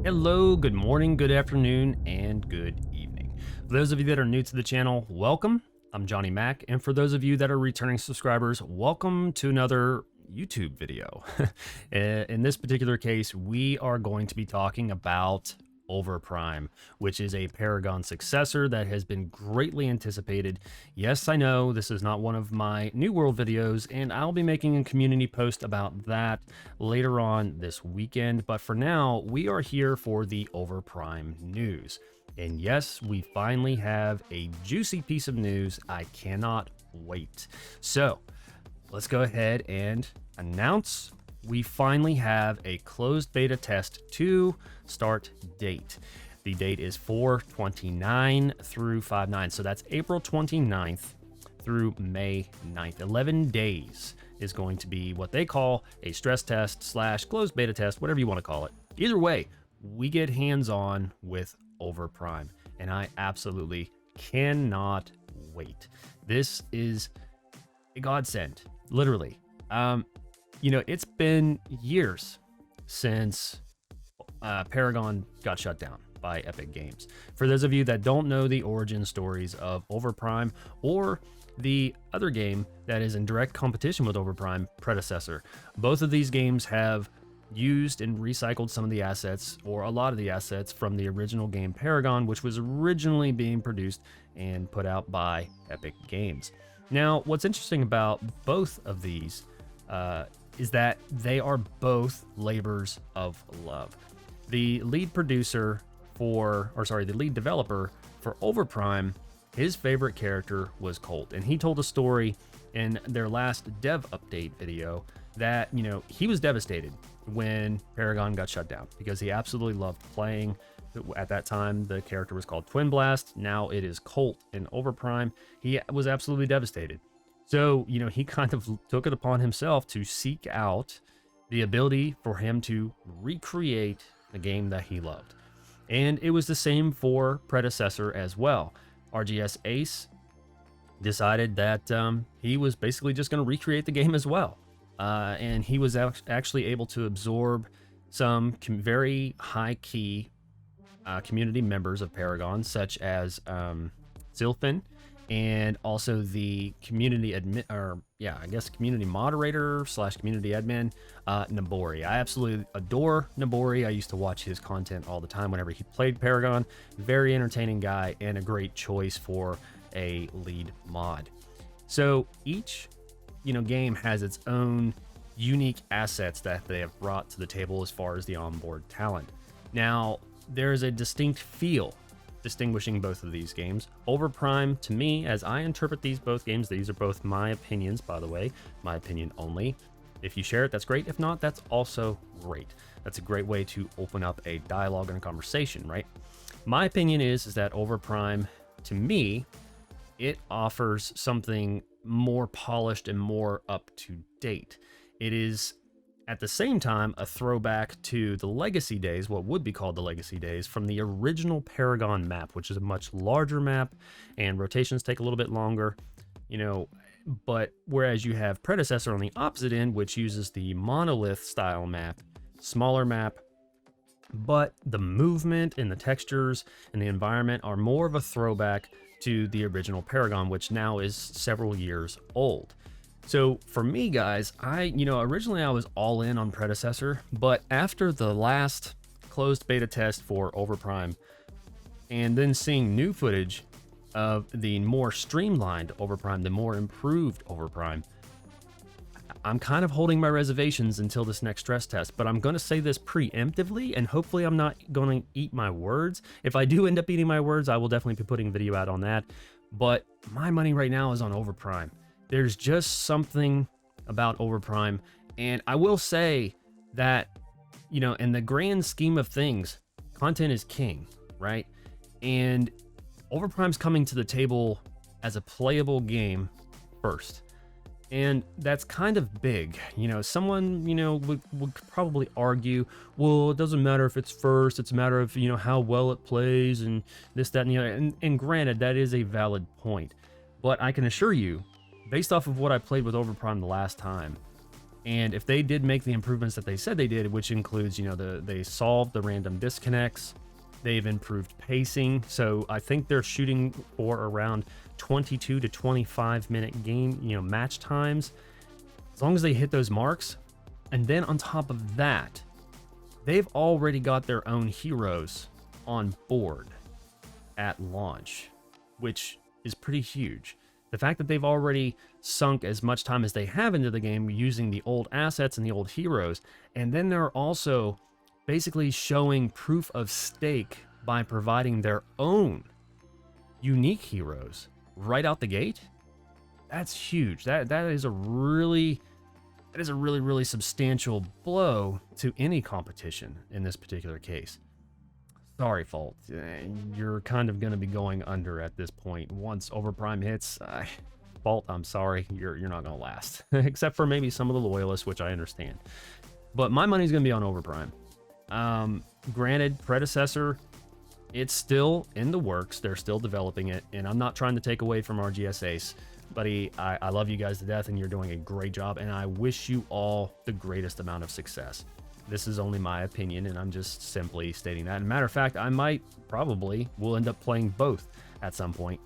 Hello, good morning, good afternoon, and good evening. For those of you that are new to the channel, welcome. I'm Johnny Mac, and for those of you that are returning subscribers, welcome to another YouTube video. In this particular case, we are going to be talking about Overprime, which is a Paragon successor that has been greatly anticipated. Yes, I know this is not one of my New World videos, and I'll be making a community post about that later on this weekend, but for now, we are here for the Overprime news. And yes, we finally have a juicy piece of news. I cannot wait. So let's go ahead and announce we finally have a closed beta test to start date. The date is 4/29 through 5/9. So that's April 29th through May 9th. 11 days is going to be what they call a stress test slash closed beta test, whatever you want to call it. Either way, we get hands-on with Overprime, and I absolutely cannot wait. This is a godsend, literally. You know, it's been years since Paragon got shut down by Epic Games. For those of you that don't know the origin stories of Overprime or the other game that is in direct competition with Overprime, Predecessor, both of these games have used and recycled some of the assets, or a lot of the assets, from the original game Paragon, which was originally being produced and put out by Epic Games. Now, what's interesting about both of these is that they are both labors of love. The lead producer the lead developer for Overprime, his favorite character was Colt, and he told a story in their last dev update video that, you know, he was devastated when Paragon got shut down because he absolutely loved playing. At that time, the character was called Twin Blast. Now it is Colt in Overprime. He was absolutely devastated. So, you know, he kind of took it upon himself to seek out the ability for him to recreate the game that he loved. And it was the same for Predecessor as well. RGS Ace decided that he was basically just going to recreate the game as well. And he was actually able to absorb some very high-key community members of Paragon, such as Zilfin, and also the community community moderator slash community admin, Nabori. I absolutely adore Nabori. I used to watch his content all the time whenever he played Paragon. Very entertaining guy and a great choice for a lead mod. So each, you know, game has its own unique assets that they have brought to the table as far as the onboard talent. Now, there is a distinct feel distinguishing both of these games. Overprime, to me, as I interpret both games, these are both my opinions, by the way, my opinion only. If you share it, that's great. If not, that's also great. That's a great way to open up a dialogue and a conversation, right? My opinion is that Overprime, to me, it offers something more polished and more up to date. It is at the same time a throwback to the legacy days, what would be called the legacy days, from the original Paragon map, which is a much larger map and rotations take a little bit longer, you know. But whereas you have Predecessor on the opposite end, which uses the monolith style map, smaller map, but the movement and the textures and the environment are more of a throwback to the original Paragon, which now is several years old. So for me, guys, originally I was all in on Predecessor, but after the last closed beta test for Overprime, and then seeing new footage of the more streamlined Overprime, the more improved Overprime, I'm kind of holding my reservations until this next stress test, but I'm going to say this preemptively, and hopefully I'm not going to eat my words. If I do end up eating my words, I will definitely be putting a video out on that, but my money right now is on Overprime. There's just something about Overprime, and I will say that, you know, in the grand scheme of things, content is king, right? And Overprime's coming to the table as a playable game first. And that's kind of big. You know, someone, you know, would probably argue, well, it doesn't matter if it's first, it's a matter of, you know, how well it plays and this, that, and the other. And granted, that is a valid point. But I can assure you, based off of what I played with Overprime the last time, And if they did make the improvements that they said they did, which includes, they solved the random disconnects, they've improved pacing. So I think they're shooting for around 22 to 25 minute game, match times. As long as they hit those marks. And then on top of that, they've already got their own heroes on board at launch, which is pretty huge. The fact that they've already sunk as much time as they have into the game using the old assets and the old heroes, and then they're also basically showing proof of stake by providing their own unique heroes right out the gate. That's huge. That is a really really substantial blow to any competition in this particular case. Sorry, Fault. You're kind of going to be going under at this point. Once Overprime hits, Fault, I'm sorry, you're not going to last. Except for maybe some of the loyalists, which I understand. But my money's going to be on Overprime. Granted, predecessor, it's still in the works. They're still developing it, and I'm not trying to take away from RGS Ace. Buddy, I love you guys to death, and you're doing a great job, and I wish you all the greatest amount of success. This is only my opinion, and I'm just simply stating that. As a matter of fact, I will end up playing both at some point,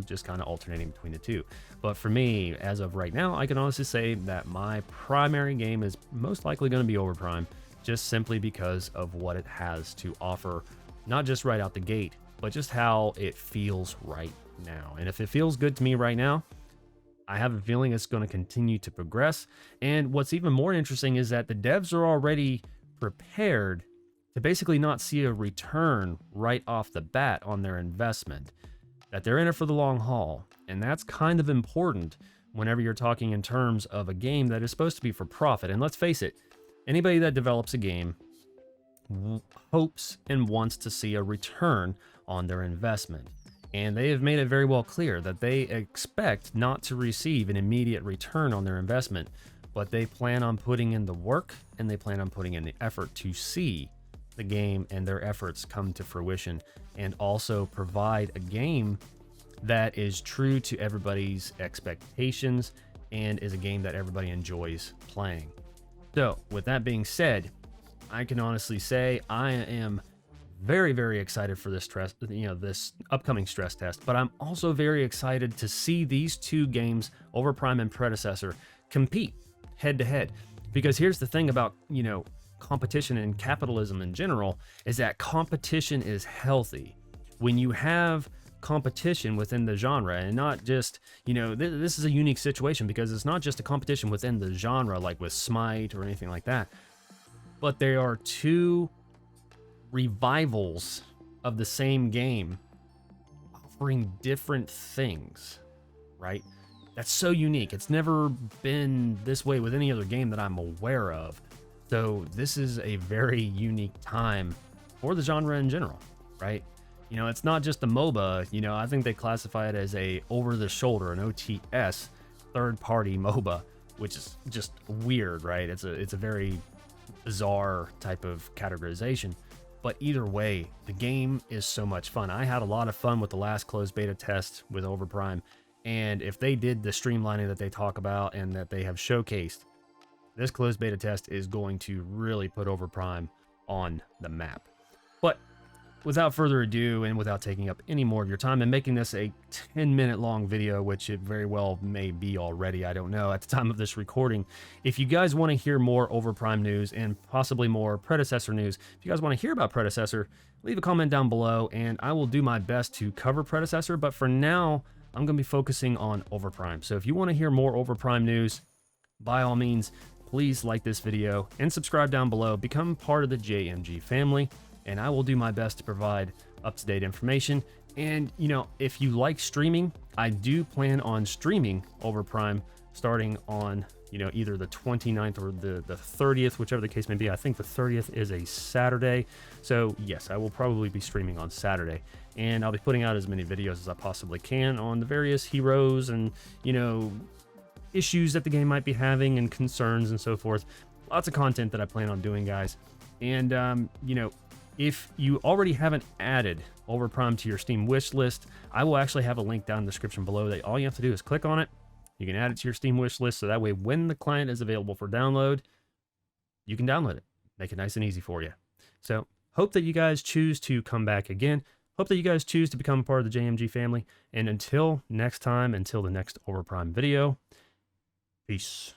just kind of alternating between the two. But for me, as of right now, I can honestly say that my primary game is most likely going to be Overprime, just simply because of what it has to offer, not just right out the gate, but just how it feels right now. And if it feels good to me right now, I have a feeling it's going to continue to progress. And what's even more interesting is that the devs are already prepared to basically not see a return right off the bat on their investment, that they're in it for the long haul. And that's kind of important whenever you're talking in terms of a game that is supposed to be for profit. And let's face it, anybody that develops a game hopes and wants to see a return on their investment. And they have made it very well clear that they expect not to receive an immediate return on their investment, but they plan on putting in the work and they plan on putting in the effort to see the game and their efforts come to fruition, and also provide a game that is true to everybody's expectations and is a game that everybody enjoys playing. So with that being said, I can honestly say I am very, very excited for this this upcoming stress test, but I'm also very excited to see these two games, Overprime and Predecessor, compete head to head. Because here's the thing about, competition and capitalism in general, is that competition is healthy. When you have competition within the genre, and not just, this is a unique situation because it's not just a competition within the genre like with Smite or anything like that, but there are two revivals of the same game offering different things, right? That's so unique. It's never been this way with any other game that I'm aware of. So this is a very unique time for the genre in general, right? It's not just a MOBA. I think they classify it as a over-the-shoulder, an OTS, third-party MOBA, which is just weird, right? It's a very bizarre type of categorization. But either way, the game is so much fun. I had a lot of fun with the last closed beta test with Overprime. And if they did the streamlining that they talk about and that they have showcased, this closed beta test is going to really put Overprime on the map. But without further ado, and without taking up any more of your time and making this a 10-minute long video, which it very well may be already, I don't know, at the time of this recording, if you guys want to hear more Overprime news and possibly more Predecessor news, if you guys want to hear about Predecessor, leave a comment down below and I will do my best to cover Predecessor. But for now, I'm going to be focusing on Overprime. So if you want to hear more Overprime news, by all means, please like this video and subscribe down below. Become part of the JMG family, and I will do my best to provide up-to-date information. And, if you like streaming, I do plan on streaming Overprime starting on, either the 29th or the 30th, whichever the case may be. I think the 30th is a Saturday. So, yes, I will probably be streaming on Saturday. And I'll be putting out as many videos as I possibly can on the various heroes and, issues that the game might be having and concerns and so forth. Lots of content that I plan on doing, guys. And, if you already haven't added Overprime to your Steam wish list, I will actually have a link down in the description below that all you have to do is click on it, You can add it to your Steam wish list so that way when the client is available for download, you can download it. Make it nice and easy for you. So hope that you guys choose to come back again. Hope that you guys choose to become part of the JMG family. And until next time, until the next Overprime video, peace.